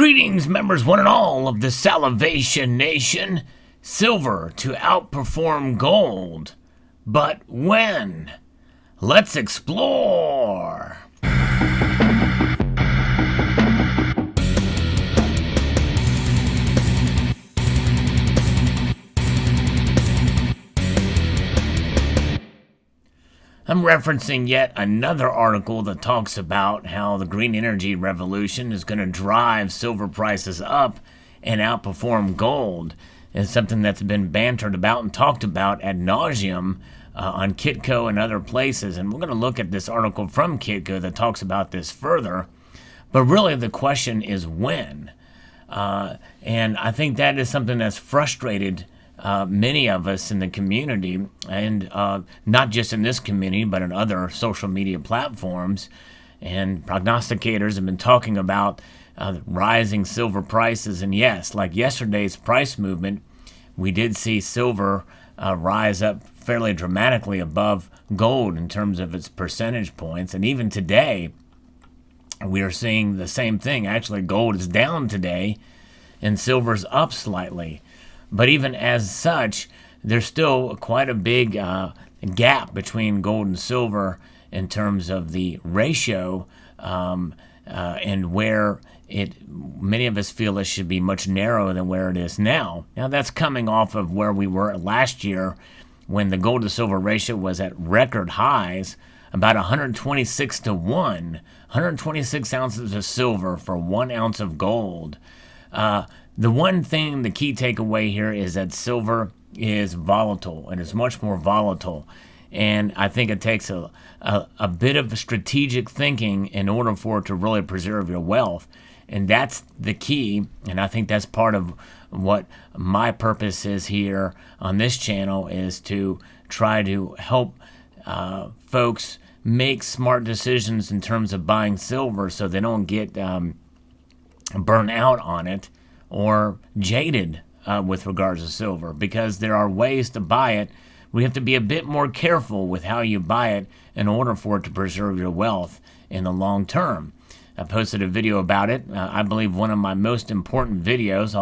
Greetings, members one and all of the Salivation Nation. Silver to outperform gold. But when? Let's explore. I'm referencing yet another article that talks about how the green energy revolution is going to drive silver prices up and outperform gold. It's something that's been bantered about and talked about ad nauseum on Kitco and other places. And we're going to look at this article from Kitco that talks about this further. But really the question is when. And I think that is something that's frustrated many of us in the community, and not just in this community, but in other social media platforms. And prognosticators have been talking about rising silver prices. And yes, like yesterday's price movement, we did see silver rise up fairly dramatically above gold in terms of its percentage points. And even today, we are seeing the same thing. Actually, gold is down today and silver's up slightly. But even as such, there's still quite a big gap between gold and silver in terms of the ratio, and where many of us feel it should be much narrower than where it is now. Now that's coming off of where we were last year when the gold to silver ratio was at record highs, about 126 to 1, 126 ounces of silver for 1 ounce of gold. The one thing, the key takeaway here is that silver is volatile, and it's much more volatile. And I think it takes a bit of strategic thinking in order for it to really preserve your wealth. And that's the key, and I think that's part of what my purpose is here on this channel, is to try to help folks make smart decisions in terms of buying silver so they don't get burnt out on it or jaded with regards to silver, because there are ways to buy it. We have to be a bit more careful with how you buy it in order for it to preserve your wealth in the long term. I posted a video about it. I believe one of my most important videos.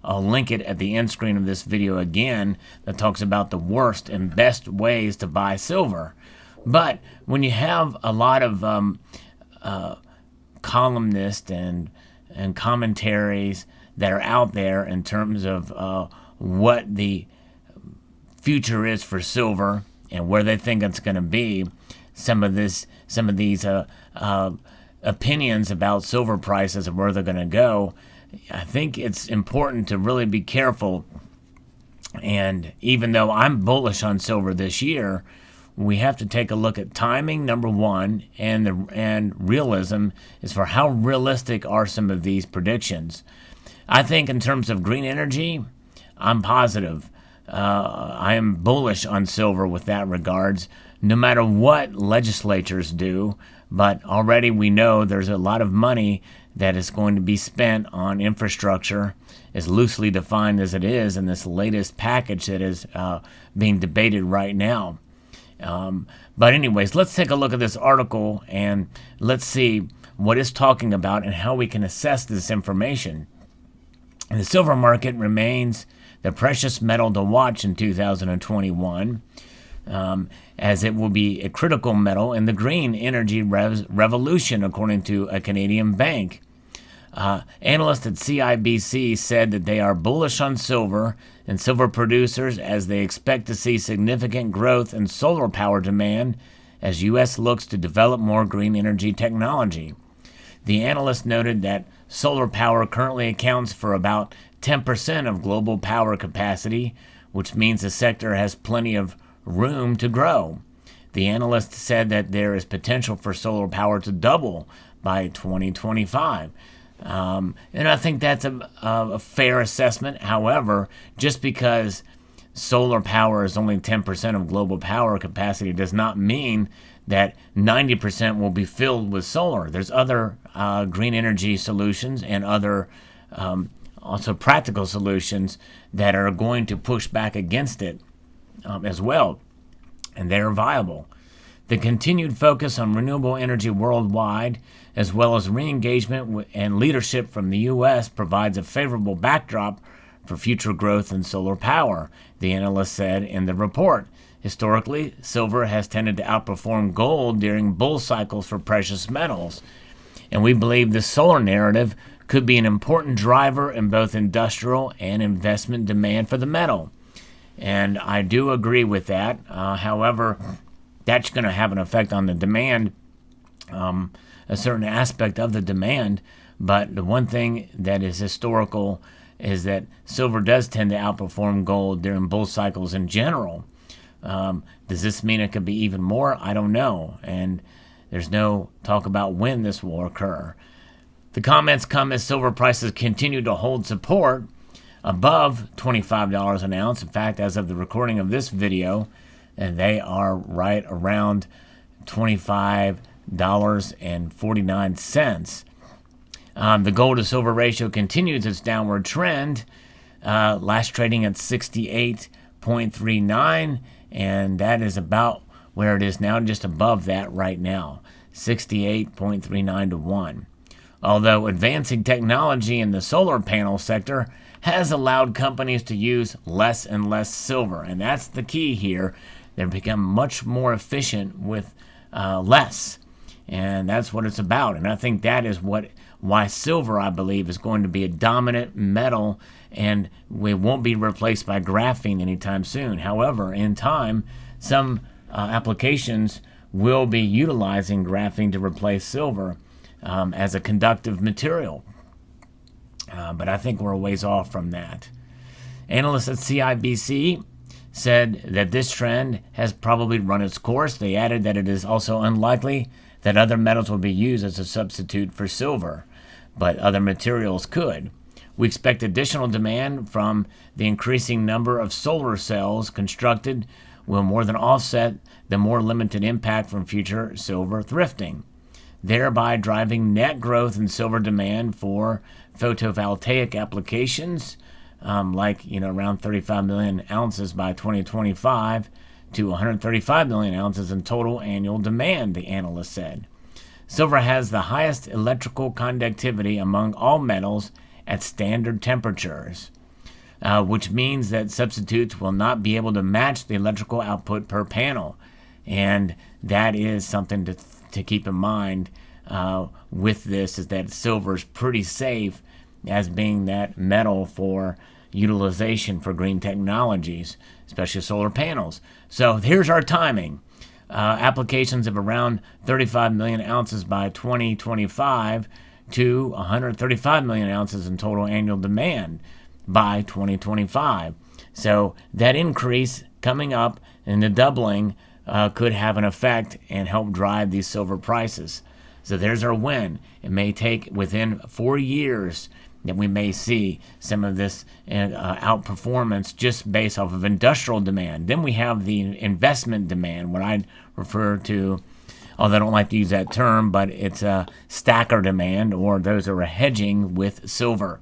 I'll link it at the end screen of this video again, that talks about the worst and best ways to buy silver. But when you have a lot of columnists and commentaries that are out there in terms of what the future is for silver and where they think it's going to be, some of these opinions about silver prices and where they're going to go, I think it's important to really be careful. And even though I'm bullish on silver this year, we have to take a look at timing, number one, and realism is for how realistic are some of these predictions. I think in terms of green energy, I'm positive. I am bullish on silver with that regards, no matter what legislatures do. But already we know there's a lot of money that is going to be spent on infrastructure, as loosely defined as it is in this latest package that is being debated right now. But anyways, let's take a look at this article and let's see what it's talking about and how we can assess this information. The silver market remains the precious metal to watch in 2021, as it will be a critical metal in the green energy revolution, according to a Canadian bank. Analysts at CIBC said that they are bullish on silver and silver producers, as they expect to see significant growth in solar power demand as U.S. looks to develop more green energy technology. The analyst noted that solar power currently accounts for about 10% of global power capacity, which means the sector has plenty of room to grow. The analyst said that there is potential for solar power to double by 2025. And I think that's a fair assessment. However, just because solar power is only 10% of global power capacity does not mean that 90% will be filled with solar. There's other green energy solutions and other also practical solutions that are going to push back against it as well, and they're viable. The continued focus on renewable energy worldwide, as well as re-engagement and leadership from the U.S., provides a favorable backdrop for future growth in solar power, the analyst said in the report. Historically, silver has tended to outperform gold during bull cycles for precious metals, and we believe the solar narrative could be an important driver in both industrial and investment demand for the metal. And I do agree with that. However, that's going to have an effect on the demand, a certain aspect of the demand. But the one thing that is historical is that silver does tend to outperform gold during bull cycles in general. Does this mean it could be even more? I don't know. And there's no talk about when this will occur. The comments come as silver prices continue to hold support above $25 an ounce. In fact, as of the recording of this video, and they are right around $25.49. The gold to silver ratio continues its downward trend, last trading at 68.39, and that is about where it is now, just above that right now, 68.39 to 1. Although advancing technology in the solar panel sector has allowed companies to use less and less silver, and that's the key here. They've become much more efficient with less, and that's what it's about. And I think that is why silver, I believe, is going to be a dominant metal, and we won't be replaced by graphene anytime soon. However, in time, some applications will be utilizing graphene to replace silver as a conductive material. But I think we're a ways off from that. Analysts at CIBC said that this trend has probably run its course. They added that it is also unlikely that other metals will be used as a substitute for silver, but other materials could. We expect additional demand from the increasing number of solar cells constructed will more than offset the more limited impact from future silver thrifting, thereby driving net growth in silver demand for photovoltaic applications, around 35 million ounces by 2025 to 135 million ounces in total annual demand, the analyst said. Silver has the highest electrical conductivity among all metals at standard temperatures, which means that substitutes will not be able to match the electrical output per panel. And that is something to keep in mind with this, is that silver is pretty safe as being that metal for utilization for green technologies, especially solar panels. So here's our timing. Applications of around 35 million ounces by 2025 to 135 million ounces in total annual demand by 2025. So that increase coming up and the doubling could have an effect and help drive these silver prices. So there's our win. It may take within 4 years that we may see some of this outperformance just based off of industrial demand. Then we have the investment demand, what I refer to, although I don't like to use that term, but it's a stacker demand, or those who are hedging with silver.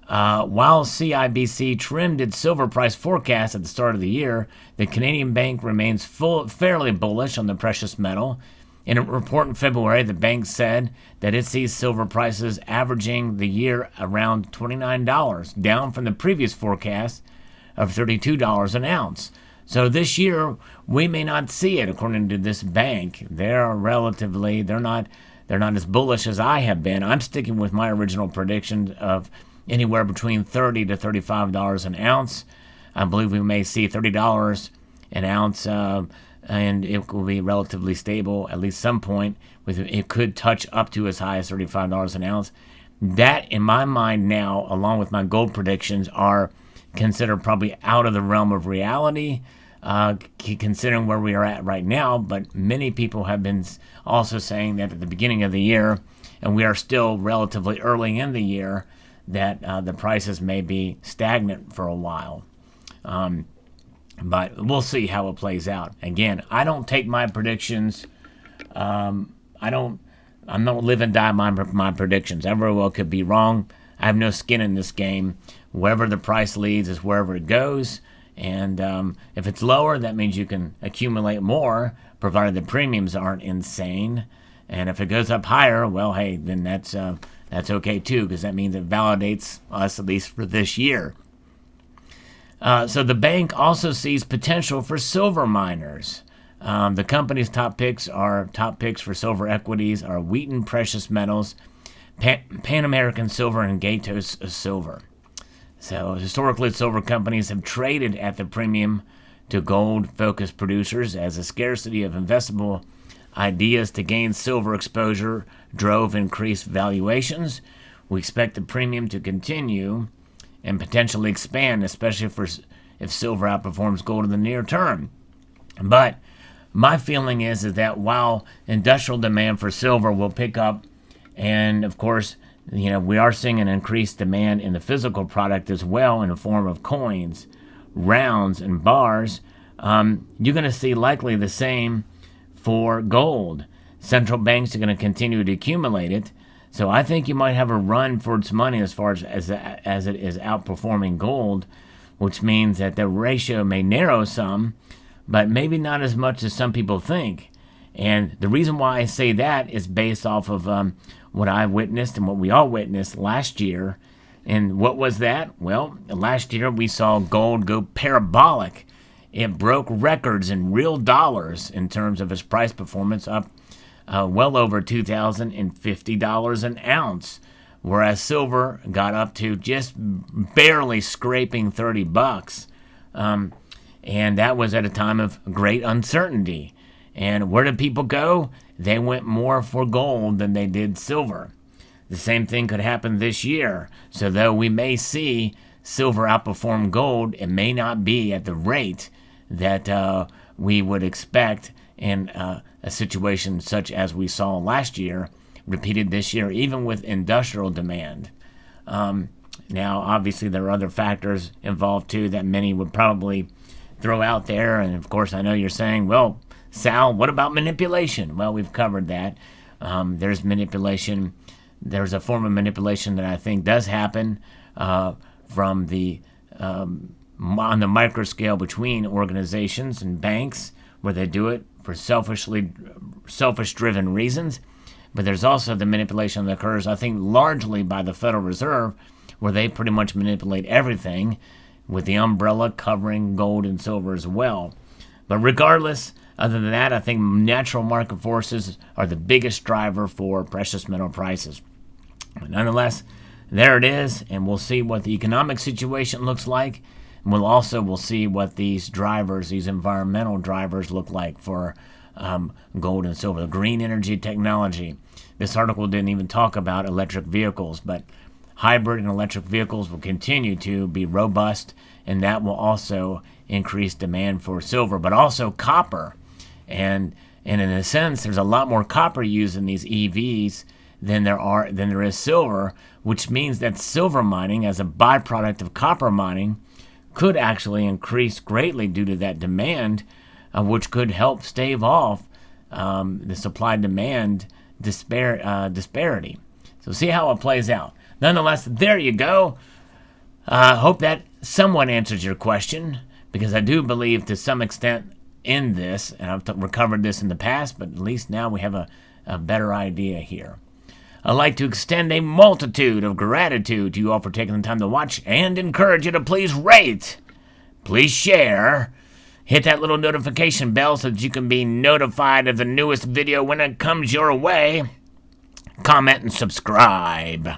While CIBC trimmed its silver price forecast at the start of the year, the Canadian Bank remains fairly bullish on the precious metal. In a report in February, the bank said that it sees silver prices averaging the year around $29, down from the previous forecast of $32 an ounce. So this year, we may not see it, according to this bank. They're not as bullish as I have been. I'm sticking with my original prediction of anywhere between $30 to $35 an ounce. I believe we may see $30 an ounce, and it will be relatively stable at least some point. It could touch up to as high as $35 an ounce. That, in my mind now, along with my gold predictions, are considered probably out of the realm of reality, considering where we are at right now. But many people have been also saying that at the beginning of the year, and we are still relatively early in the year, that the prices may be stagnant for a while. But we'll see how it plays out. Again, I don't take my predictions. I'm not live and die by my predictions. I very well could be wrong. I have no skin in this game. Wherever the price leads is wherever it goes. And if it's lower, that means you can accumulate more, provided the premiums aren't insane. And if it goes up higher, well, hey, then that's okay too, because that means it validates us, at least for this year. So the bank also sees potential for silver miners. The company's top picks for silver equities are Wheaton Precious Metals, Pan American Silver, and Gatos Silver. So historically, silver companies have traded at the premium to gold-focused producers as a scarcity of investable ideas to gain silver exposure drove increased valuations. We expect the premium to continue and potentially expand, especially if silver outperforms gold in the near term. But my feeling is that while industrial demand for silver will pick up, and of course, we are seeing an increased demand in the physical product as well in the form of coins, rounds, and bars, you're going to see likely the same for gold. Central banks are going to continue to accumulate it. So I think you might have a run for its money as far as it is outperforming gold, which means that the ratio may narrow some, but maybe not as much as some people think. And the reason why I say that is based off of what I witnessed and what we all witnessed last year. And what was that? Well, last year we saw gold go parabolic. It broke records in real dollars in terms of its price performance, up well over $2,050 an ounce, whereas silver got up to just barely scraping $30. And that was at a time of great uncertainty. And where did people go? They went more for gold than they did silver. The same thing could happen this year. So though we may see silver outperform gold, it may not be at the rate that we would expect in a situation such as we saw last year, repeated this year, even with industrial demand. Now, obviously, there are other factors involved too that many would probably throw out there. And of course, I know you're saying, well, Sal, what about manipulation? Well, we've covered that. There's manipulation. There's a form of manipulation that I think does happen from the on the micro scale between organizations and banks, where they do it for selfish-driven reasons. But there's also the manipulation that occurs, I think, largely by the Federal Reserve, where they pretty much manipulate everything, with the umbrella covering gold and silver as well. But regardless, other than that, I think natural market forces are the biggest driver for precious metal prices. But nonetheless, there it is, and we'll see what the economic situation looks like. And we'll see what these drivers, these environmental drivers, look like for gold and silver. The green energy technology. This article didn't even talk about electric vehicles, but hybrid and electric vehicles will continue to be robust, and that will also increase demand for silver, but also copper. And in a sense, there's a lot more copper used in these EVs than there is silver, which means that silver mining, as a byproduct of copper mining, could actually increase greatly due to that demand, which could help stave off the supply-demand disparity. So see how it plays out. Nonetheless, there you go. Hope that somewhat answers your question, because I do believe to some extent in this, and I've recovered this in the past, but at least now we have a better idea here. I'd like to extend a multitude of gratitude to you all for taking the time to watch, and encourage you to please rate, please share, hit that little notification bell so that you can be notified of the newest video when it comes your way. Comment and subscribe.